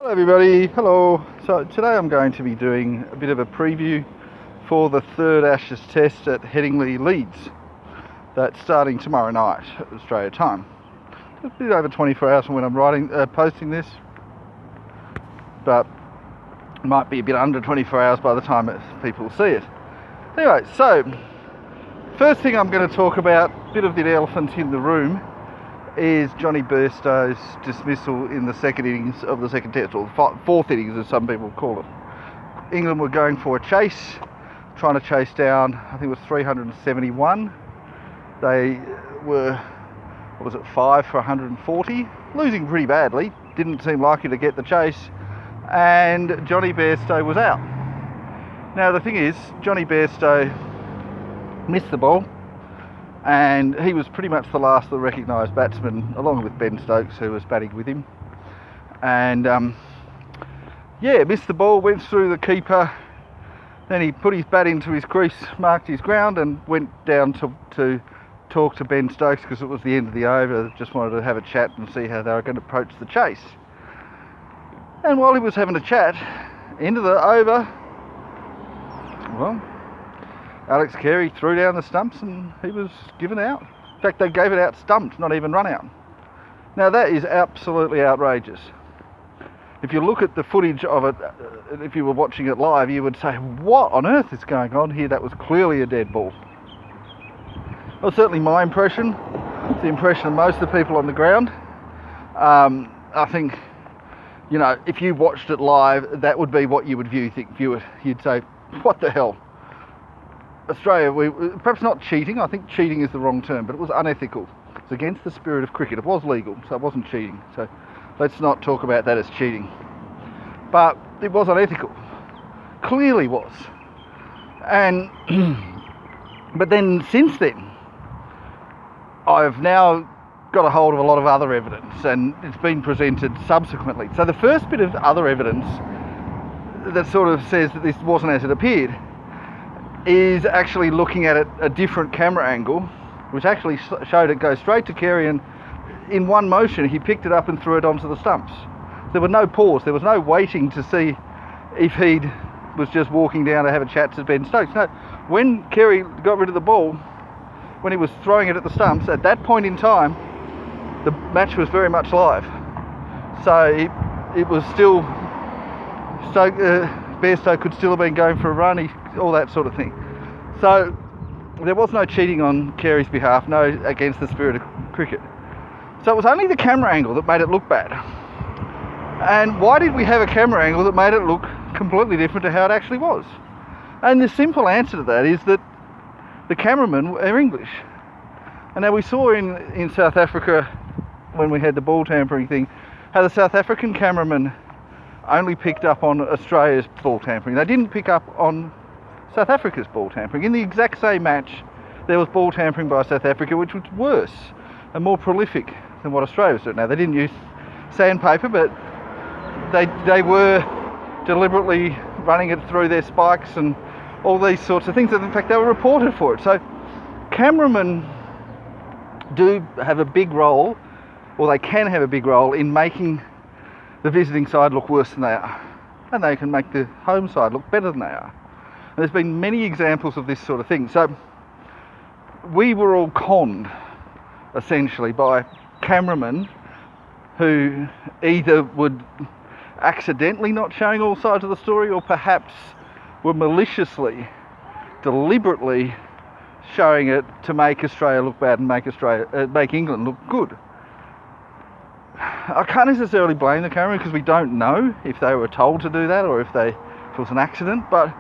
Hello everybody, hello. So today I'm going to be doing a bit of a preview for the third Ashes test at Headingley, Leeds. That's starting tomorrow night at Australia time. A bit over 24 hours from when I'm posting this, but it might be a bit under 24 hours by the time people see it. Anyway, so first thing I'm going to talk about, a bit of the elephant in the room, is Jonny Bairstow's dismissal in the second innings of the second test, or fourth innings as some people call it. England were going for a chase, trying to chase down, I think it was 371. They were, 5 for 140, losing pretty badly, didn't seem likely to get the chase, and Jonny Bairstow was out. Now the thing is, Jonny Bairstow missed the ball, and he was pretty much the last of the recognised batsmen, along with Ben Stokes, who was batting with him. And missed the ball, went through the keeper, then he put his bat into his crease, marked his ground, and went down to talk to Ben Stokes, because it was the end of the over. Just wanted to have a chat and see how they were going to approach the chase. And while he was having a chat, end of the over, well, Alex Carey threw down the stumps and he was given out. In fact, they gave it out stumped, not even run out. Now that is absolutely outrageous. If you look at the footage of it, if you were watching it live, you would say, what on earth is going on here? That was clearly a dead ball. Well, certainly my impression, it's the impression of most of the people on the ground. I think, if you watched it live, that would be what you would view it. You'd say, what the hell? Australia, perhaps not cheating, I think cheating is the wrong term, but it was unethical. It's against the spirit of cricket. It was legal, so it wasn't cheating. So let's not talk about that as cheating. But it was unethical. Clearly was. And, but then since then, I've now got a hold of a lot of other evidence, and it's been presented subsequently. So the first bit of other evidence that sort of says that this wasn't as it appeared is actually looking at it a different camera angle, which actually showed it go straight to Carey, and in one motion he picked it up and threw it onto the stumps. There was no pause, there was no waiting to see if he was just walking down to have a chat to Ben Stokes. No, when Carey got rid of the ball, when he was throwing it at the stumps, at that point in time the match was very much live. So it was still, Bairstow could still have been going for a run, all that sort of thing. So there was no cheating on Carey's behalf, no against the spirit of cricket. So it was only the camera angle that made it look bad. And why did we have a camera angle that made it look completely different to how it actually was? And the simple answer to that is that the cameramen are English. And now we saw in South Africa, when we had the ball tampering thing, how the South African cameramen only picked up on Australia's ball tampering. They didn't pick up on South Africa's ball tampering. In the exact same match, there was ball tampering by South Africa, which was worse and more prolific than what Australia was doing. Now, they didn't use sandpaper, but they were deliberately running it through their spikes and all these sorts of things. In fact, they were reported for it. So cameramen do have a big role, or they can have a big role, in making the visiting side look worse than they are, and they can make the home side look better than they are. And there's been many examples of this sort of thing. So we were all conned essentially by cameramen who either would accidentally not showing all sides of the story, or perhaps were maliciously, deliberately showing it to make Australia look bad and make England look good. I can't necessarily blame the camera, because we don't know if they were told to do that or if it was an accident, but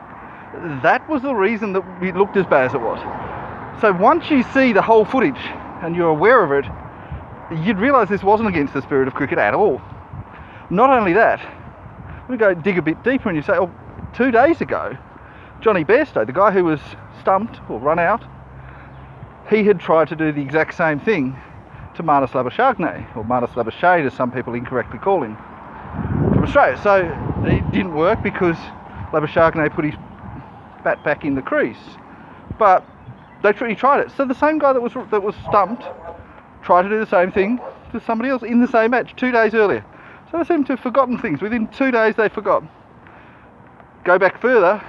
that was the reason that it looked as bad as it was. So once you see the whole footage and you're aware of it, you'd realise this wasn't against the spirit of cricket at all. Not only that, we go dig a bit deeper and you say, 2 days ago, Jonny Bairstow, the guy who was stumped or run out, he had tried to do the exact same thing to Marnus Labuschagne, or Marnus Labuschagne as some people incorrectly call him, from Australia. So it didn't work because Labuschagne put his bat back in the crease, but he tried it. So the same guy that was stumped tried to do the same thing to somebody else in the same match 2 days earlier. So They seem to have forgotten things. Within 2 days they forgot. Go back further,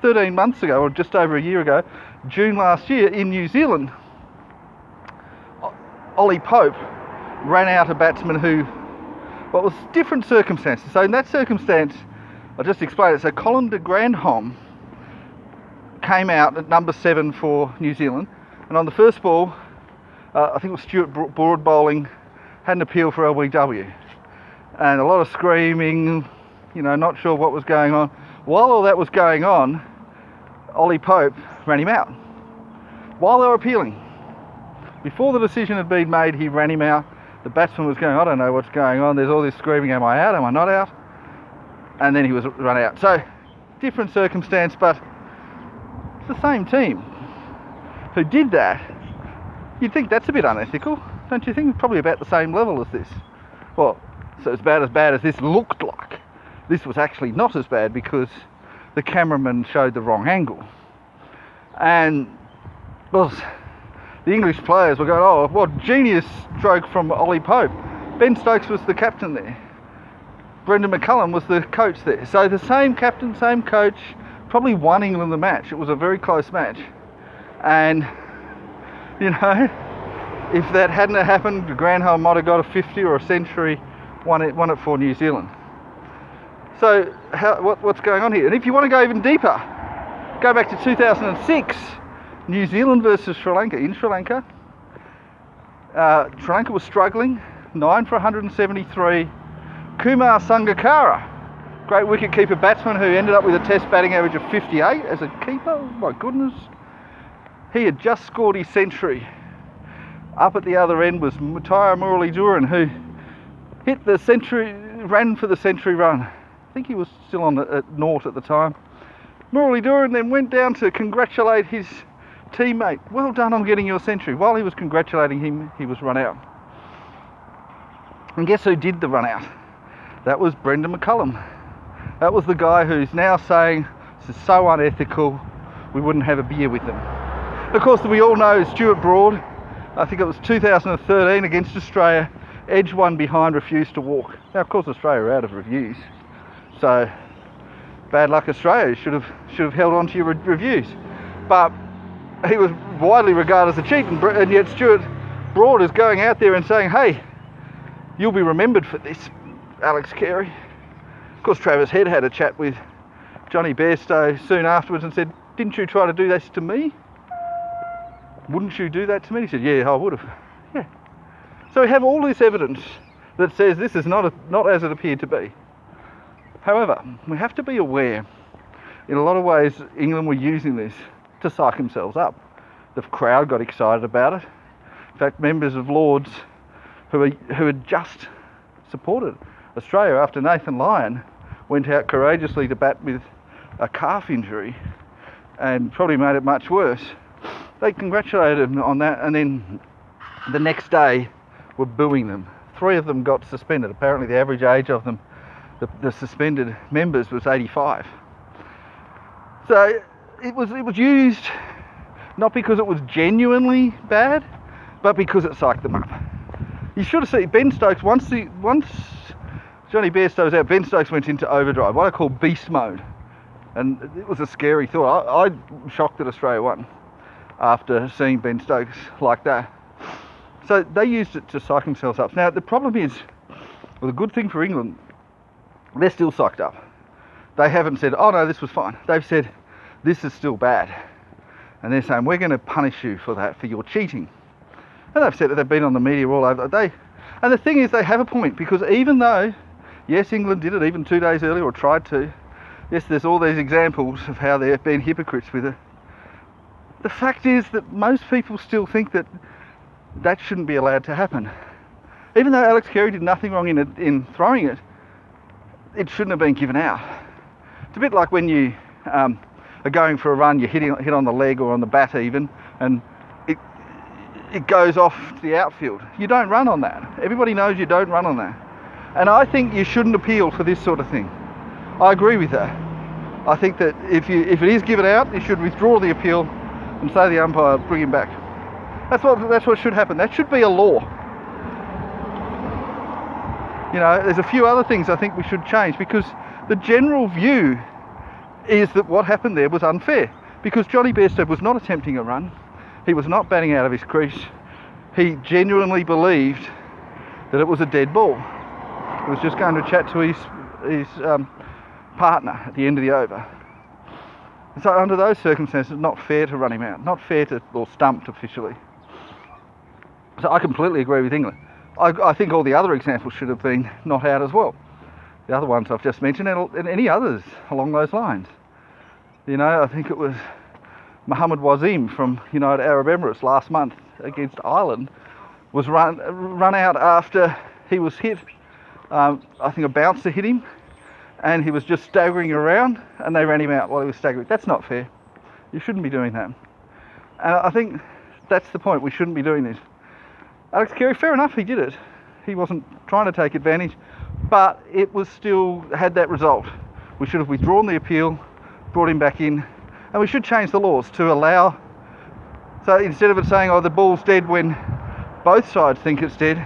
13 months ago, or just over a year ago, June last year in New Zealand, Ollie Pope ran out a batsman who, well, it was different circumstances. So in that circumstance, I'll just explain it. So Colin de Grandhomme came out at number 7 for New Zealand, and on the first ball, I think it was Stuart Broad bowling, had an appeal for LBW, and a lot of screaming, not sure what was going on. While all that was going on, Ollie Pope ran him out while they were appealing. Before the decision had been made, he ran him out. The batsman was going, I don't know what's going on. There's all this screaming, am I out, am I not out? And then he was run out. So, different circumstance, but it's the same team who did that. You'd think that's a bit unethical, don't you think? Probably about the same level as this. Well, so it's about as bad as this looked like. This was actually not as bad because the cameraman showed the wrong angle. And, well, the English players were going, oh, what genius stroke from Ollie Pope. Ben Stokes was the captain there. Brendan McCullum was the coach there. So the same captain, same coach, probably won England the match. It was a very close match. And, if that hadn't happened, Grandhomme might have got a 50 or a century, won it for New Zealand. So what's going on here? And if you want to go even deeper, go back to 2006, New Zealand versus Sri Lanka. In Sri Lanka, Sri Lanka was struggling, 9 for 173. Kumar Sangakkara, great wicket-keeper batsman who ended up with a test batting average of 58 as a keeper. Oh my goodness. He had just scored his century. Up at the other end was Muttiah Muralitharan, who hit the century, ran for the century run. I think he was still on at Naught at the time. Muralitharan then went down to congratulate his teammate. Well done on getting your century. While he was congratulating him, he was run out. And guess who did the run out? That was Brendan McCullum. That was the guy who's now saying, this is so unethical, we wouldn't have a beer with them. Of course, we all know Stuart Broad, I think it was 2013 against Australia, edge one behind, refused to walk. Now, of course, Australia are out of reviews, so bad luck Australia, should have held on to your reviews. But he was widely regarded as a cheat, and yet Stuart Broad is going out there and saying, hey, you'll be remembered for this, Alex Carey. Of course, Travis Head had a chat with Johnny Bairstow soon afterwards and said, didn't you try to do this to me? Wouldn't you do that to me? He said, yeah, I would have. Yeah. So we have all this evidence that says this is not as it appeared to be. However, we have to be aware, in a lot of ways, England were using this to psych themselves up. The crowd got excited about it. In fact, members of Lords who had just supported Australia after Nathan Lyon went out courageously to bat with a calf injury and probably made it much worse. They congratulated him on that, and then the next day were booing them. 3 of them got suspended. Apparently the average age of them, the suspended members, was 85. So it was used not because it was genuinely bad, but because it psyched them up. You should have seen Ben Stokes, once Johnny Bairstow was out, Ben Stokes went into overdrive, what I call beast mode. And it was a scary thought. I'm shocked that Australia won after seeing Ben Stokes like that. So they used it to psych themselves up. Now the problem is, well, the good thing for England, they're still psyched up. They haven't said, oh no, this was fine. They've said, this is still bad. And they're saying, we're going to punish you for that, for your cheating. And they've said that they've been on the media all over. And the thing is, they have a point, because even though, yes, England did it even 2 days earlier, or tried to, yes, there's all these examples of how they've been hypocrites with it. The fact is that most people still think that that shouldn't be allowed to happen. Even though Alex Carey did nothing wrong in throwing it, it shouldn't have been given out. It's a bit like when you are going for a run, you hit on the leg or on the bat even, and it goes off to the outfield. You don't run on that. Everybody knows you don't run on that. And I think you shouldn't appeal for this sort of thing. I agree with that. I think that if it is given out, you should withdraw the appeal and say to the umpire, bring him back. That's what should happen. That should be a law. You know, there's a few other things I think we should change, because the general view is that what happened there was unfair, because Johnny Bairstow was not attempting a run, he was not batting out of his crease, he genuinely believed that it was a dead ball. He was just going to chat to his partner at the end of the over. So under those circumstances, not fair to run him out, not fair to, or stumped officially. So I completely agree with England. I think all the other examples should have been not out as well. The other ones I've just mentioned, and any others along those lines. You know, I think it was Mohammed Wasim from United Arab Emirates last month against Ireland was run out after he was hit. I think a bouncer hit him, and he was just staggering around, and they ran him out while he was staggering. That's not fair. You shouldn't be doing that. And I think that's the point. We shouldn't be doing this. Alex Carey, fair enough, he did it. He wasn't trying to take advantage, but it was still had that result. We should have withdrawn the appeal, brought him back in, and we should change the laws to allow. So instead of it saying, oh, the ball's dead when both sides think it's dead,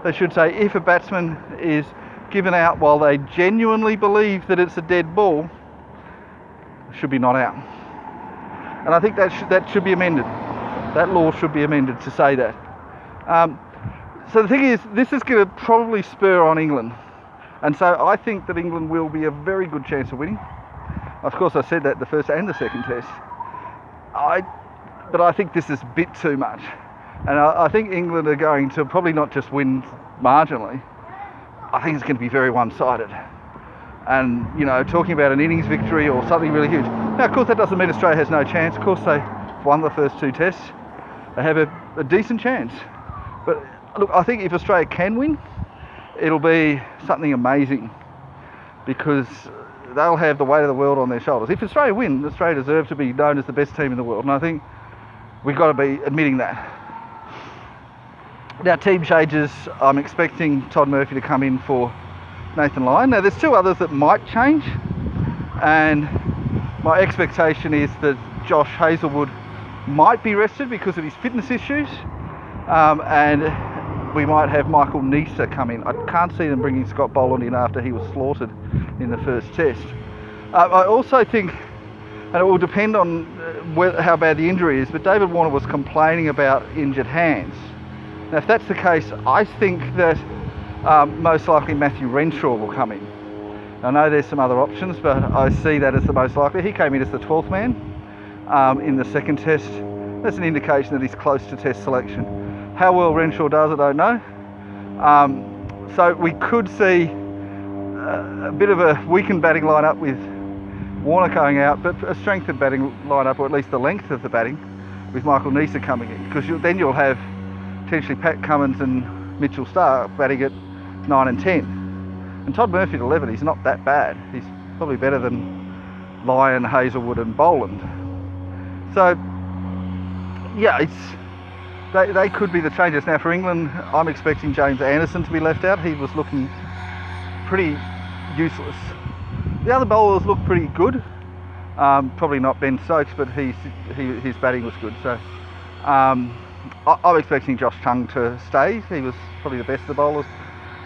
they should say if a batsman is given out while they genuinely believe that it's a dead ball, it should be not out. And I think that should be amended. That law should be amended to say that. So the thing is, this is going to probably spur on England, and so I think that England will be a very good chance of winning. Of course, I said that the first and the second test. But I think this is a bit too much, and I think England are going to probably not just win marginally. I think it's going to be very one-sided, and talking about an innings victory or something really huge. Now, of course, that doesn't mean Australia has no chance. Of course, they won the first two tests. They have a decent chance. But look, I think if Australia can win, it'll be something amazing, because they'll have the weight of the world on their shoulders. If Australia win, Australia deserve to be known as the best team in the world, and I think we've got to be admitting that. Now, team changes, I'm expecting Todd Murphy to come in for Nathan Lyon. Now, there's two others that might change, and my expectation is that Josh Hazlewood might be rested because of his fitness issues. And we might have Michael Neser come in. I can't see them bringing Scott Boland in after he was slaughtered in the first test. I also think, and it will depend on how bad the injury is, but David Warner was complaining about injured hands. Now, if that's the case, I think that most likely Matthew Renshaw will come in. I know there's some other options, but I see that as the most likely. He came in as the 12th man in the second test. That's an indication that he's close to test selection. How well Renshaw does, I don't know. So we could see a bit of a weakened batting lineup with Warner going out, but a strengthened batting lineup, or at least the length of the batting, with Michael Neser coming in, because then you'll have potentially Pat Cummins and Mitchell Starc batting at 9 and 10. And Todd Murphy at 11, he's not that bad. He's probably better than Lyon, Hazlewood and Boland. So, yeah, they could be the changes. Now for England, I'm expecting James Anderson to be left out. He was looking pretty useless. The other bowlers look pretty good. Probably not Ben Stokes, but his batting was good. So I'm expecting Josh Chung to stay. He was probably the best of the bowlers.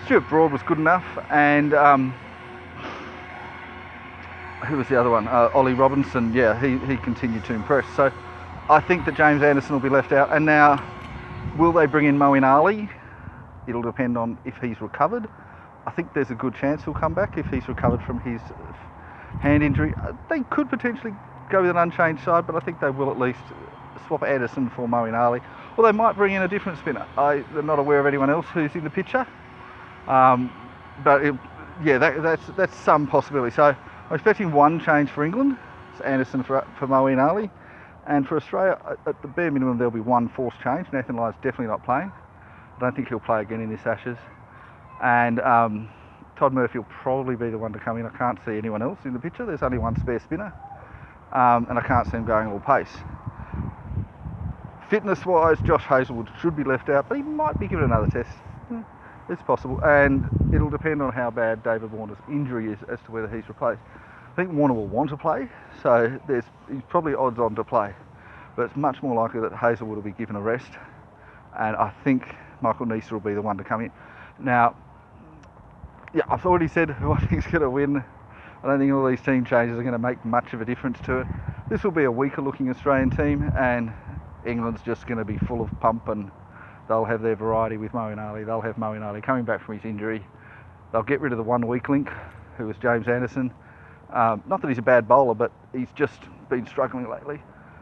Stuart Broad was good enough, and who was the other one? Ollie Robinson. Yeah, he continued to impress. So I think that James Anderson will be left out. And now, will they bring in Moeen Ali? It'll depend on if he's recovered. I think there's a good chance he'll come back if he's recovered from his hand injury. They could potentially go with an unchanged side, but I think they will at least swap Anderson for Moeen Ali. Or they might bring in a different spinner. I'm not aware of anyone else who's in the picture. But that's some possibility. So I'm expecting one change for England. It's Anderson for Moeen Ali. And for Australia, at the bare minimum, there'll be one forced change. Nathan Lyon's definitely not playing. I don't think he'll play again in this Ashes. And Todd Murphy will probably be the one to come in. I can't see anyone else in the picture. There's only one spare spinner. And I can't see him going all pace. Fitness-wise, Josh Hazlewood should be left out, but he might be given another test. It's possible. And it'll depend on how bad David Warner's injury is as to whether he's replaced. I think Warner will want to play, so he's probably odds on to play. But it's much more likely that Hazlewood will be given a rest. And I think Michael Neser will be the one to come in. Now, yeah, I've already said who I think is going to win. I don't think all these team changes are going to make much of a difference to it. This will be a weaker looking Australian team, and England's just going to be full of pump, and they'll have their variety with Moeen Ali. They'll have Moeen Ali coming back from his injury. They'll get rid of the one weak link, who was James Anderson. Not that he's a bad bowler, but he's just been struggling lately.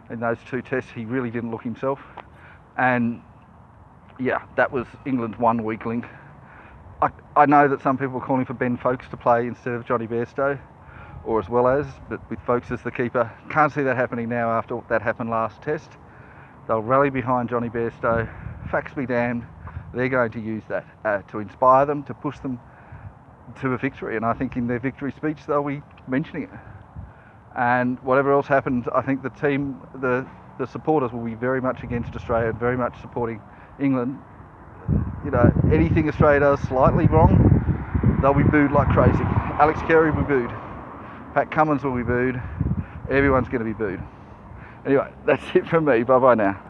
In those 2 tests, he really didn't look himself. And yeah, that was England's one weak link. I know that some people are calling for Ben Foakes to play instead of Johnny Bairstow, or as well as, but with Foakes as the keeper. Can't see that happening now after that happened last test. They'll rally behind Johnny Bairstow. Facts be damned, they're going to use that to inspire them, to push them to a victory. And I think in their victory speech they'll be mentioning it. And whatever else happens, I think the team, the supporters will be very much against Australia, very much supporting England. You know, anything Australia does slightly wrong, they'll be booed like crazy. Alex Carey will be booed. Pat Cummins will be booed. Everyone's going to be booed. Anyway, that's it from me. Bye bye now.